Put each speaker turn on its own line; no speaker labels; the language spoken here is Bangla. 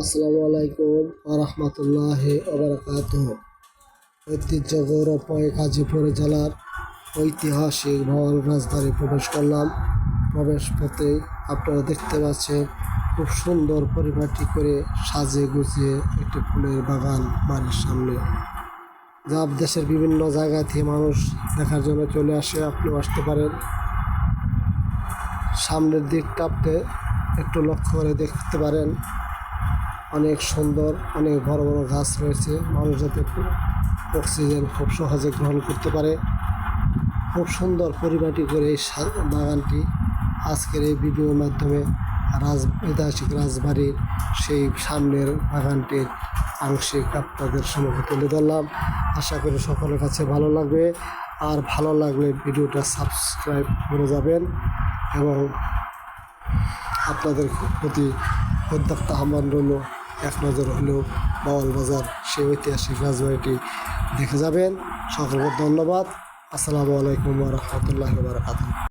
আসসালামু আলাইকুম ওয়া রাহমাতুল্লাহি ওয়া বারাকাতুহু। ঐতিহ্য গৌরবময় গাজীপুর জেলার ঐতিহাসিক ভবন রাজবাড়ি প্রবেশ করলাম। প্রবেশ পথেই আপনারা দেখতে পাচ্ছেন খুব সুন্দর পরিপাটি করে সাজিয়ে গুছিয়ে একটি ফুলের বাগান বাড়ির সামনে, যা দেশের বিভিন্ন জায়গা থেকে মানুষ দেখার জন্য চলে আসে। আপনিও আসতে পারেন। সামনের দিকটা আপনি একটু লক্ষ্য করে দেখতে পারেন, অনেক সুন্দর, অনেক বড় বড় গাছ রয়েছে। মানুষ যাতে অক্সিজেন খুব সহজে গ্রহণ করতে পারে। খুব সুন্দর পরিপাটি করে এই বাগানটি আজকের এই ভিডিওর মাধ্যমে ঐতিহাসিক রাজবাড়ির সেই সামনের বাগানটির আংশিক আপনাদের সম্মুখে তুলে ধরলাম। আশা করি সকলের কাছে ভালো লাগবে। আর ভালো লাগলে ভিডিওটা সাবস্ক্রাইব করে যাবেন এবং আপনাদের প্রতি উদ্যোক্তা আহ্বান রইল, এক নজর হলেও বাউল বাজার সেই ঐতিহাসিক রাজবাড়িটি দেখে যাবেন। সকলকে ধন্যবাদ। আসসালামু আলাইকুম ওয়া রাহমাতুল্লাহি ওয়া বারাকাতুহু।